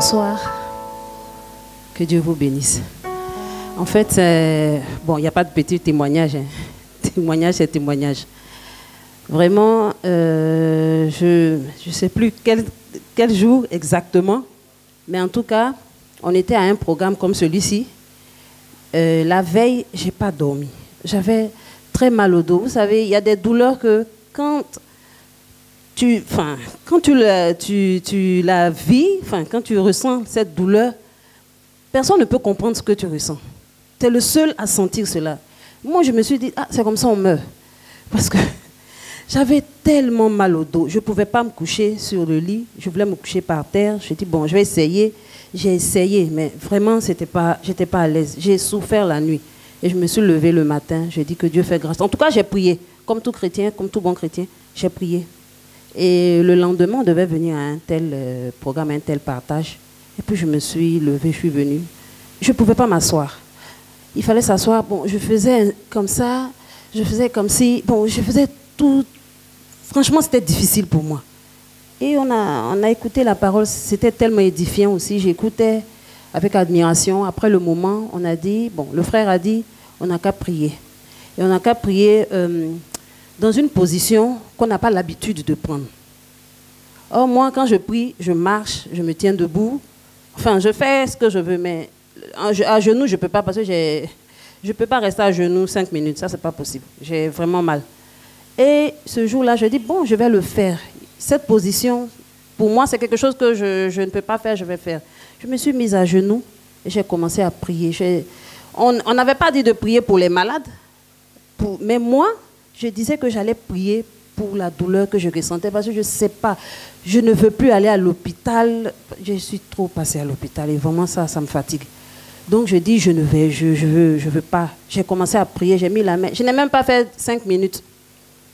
Bonsoir. Que Dieu vous bénisse. En fait, bon, il n'y a pas de petit témoignage. Hein. Témoignage, c'est témoignage. Vraiment, je ne sais plus quel jour exactement, mais en tout cas, on était à un programme comme celui-ci. La veille, je n'ai pas dormi. J'avais très mal au dos. Vous savez, il y a des douleurs que quand tu la vis, quand tu ressens cette douleur, personne ne peut comprendre ce que tu ressens. Tu es le seul à sentir cela. Moi, je me suis dit, ah, c'est comme ça on meurt. Parce que j'avais tellement mal au dos. Je ne pouvais pas me coucher sur le lit. Je voulais me coucher par terre. Je me suis dit, bon, je vais essayer. J'ai essayé, mais vraiment, je n'étais pas à l'aise. J'ai souffert la nuit. Et je me suis levée le matin. J'ai dit que Dieu fait grâce. En tout cas, j'ai prié. Comme tout chrétien, comme tout bon chrétien, j'ai prié. Et le lendemain, on devait venir à un tel programme, un tel partage. Et puis, je me suis levée, je suis venue. Je ne pouvais pas m'asseoir. Il fallait s'asseoir. Bon, je faisais comme ça. Je faisais comme si... Bon, je faisais tout... Franchement, c'était difficile pour moi. Et on a écouté la parole. C'était tellement édifiant aussi. J'écoutais avec admiration. Après le moment, on a dit... Bon, le frère a dit, on n'a qu'à prier. Et on n'a qu'à prier dans une position qu'on n'a pas l'habitude de prendre. Or, moi, quand je prie, je marche, je me tiens debout. Enfin, je fais ce que je veux, mais à genoux, je ne peux pas parce que je ne peux pas rester à genoux 5 minutes. Ça, ce n'est pas possible. J'ai vraiment mal. Et ce jour-là, je dis, bon, je vais le faire. Cette position, pour moi, c'est quelque chose que je ne peux pas faire, je vais faire. Je me suis mise à genoux et j'ai commencé à prier. On n'avait pas dit de prier pour les malades, mais moi, je disais que j'allais prier pour la douleur que je ressentais parce que je ne sais pas, je ne veux plus aller à l'hôpital. Je suis trop passée à l'hôpital et vraiment ça me fatigue. Donc je dis, je veux pas. J'ai commencé à prier, j'ai mis la main. Je n'ai même pas fait 5 minutes.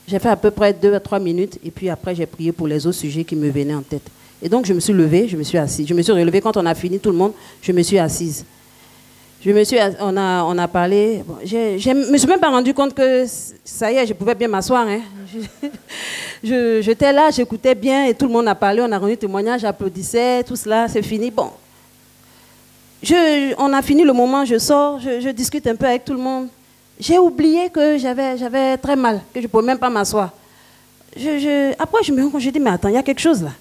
J'ai fait à peu près 2 à 3 minutes et puis après j'ai prié pour les autres sujets qui me venaient en tête. Et donc je me suis levée, je me suis assise. Je me suis relevée quand on a fini tout le monde, je me suis assise. On a parlé. Bon, je ne me suis même pas rendu compte que ça y est, je pouvais bien m'asseoir. Hein. J'étais là, j'écoutais bien et tout le monde a parlé, on a rendu témoignage, j'applaudissais, tout cela, c'est fini. Bon, on a fini le moment, je sors, je discute un peu avec tout le monde. J'ai oublié que j'avais très mal, que je ne pouvais même pas m'asseoir. Après, je me rends compte, je dis, mais attends, il y a quelque chose là.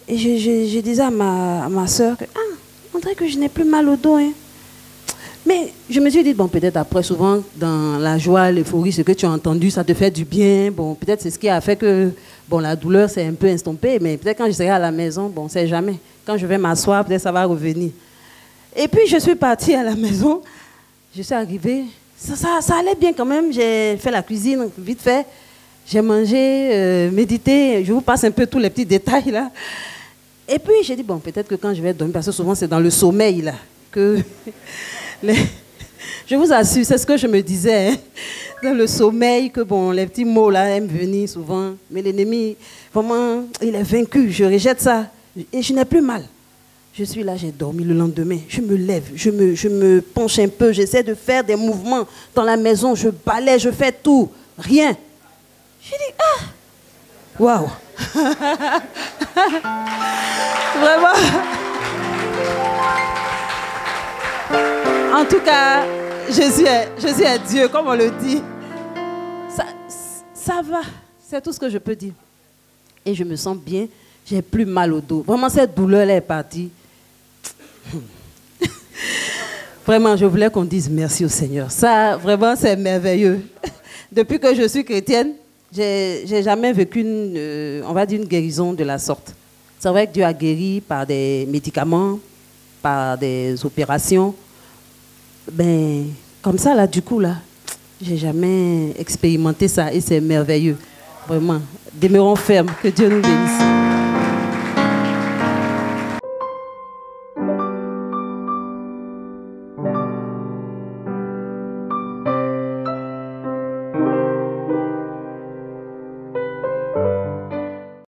Et je disais à ma soeur que, on dirait que je n'ai plus mal au dos. Hein. Mais je me suis dit, bon, peut-être après, souvent, dans la joie, l'euphorie, ce que tu as entendu, ça te fait du bien. Bon, peut-être c'est ce qui a fait que, bon, la douleur s'est un peu estompée, mais peut-être quand je serai à la maison, bon, on ne sait jamais. Quand je vais m'asseoir, peut-être ça va revenir. Et puis, je suis partie à la maison. Je suis arrivée. Ça allait bien quand même. J'ai fait la cuisine, vite fait. J'ai mangé, médité. Je vous passe un peu tous les petits détails, là. Et puis, j'ai dit, bon, peut-être que quand je vais dormir, parce que souvent, c'est dans le sommeil, là, que... Je vous assure, c'est ce que je me disais, hein, dans le sommeil, que bon, les petits mots là aiment venir souvent, mais l'ennemi, vraiment, il est vaincu, je rejette ça, et je n'ai plus mal. Je suis là, j'ai dormi le lendemain, je me lève, je me penche un peu, j'essaie de faire des mouvements dans la maison, je balaie, je fais tout, rien. Je dis, waouh. Vraiment. En tout cas, Jésus est Dieu, comme on le dit. Ça va, c'est tout ce que je peux dire. Et je me sens bien, j'ai plus mal au dos. Vraiment, cette douleur-là est partie. Vraiment, je voulais qu'on dise merci au Seigneur. Ça, vraiment, c'est merveilleux. Depuis que je suis chrétienne, j'ai jamais vécu on va dire une guérison de la sorte. C'est vrai que Dieu a guéri par des médicaments, par des opérations. Ben, comme ça, là, du coup, là, j'ai jamais expérimenté ça et c'est merveilleux. Vraiment. Demeurons fermes. Que Dieu nous bénisse.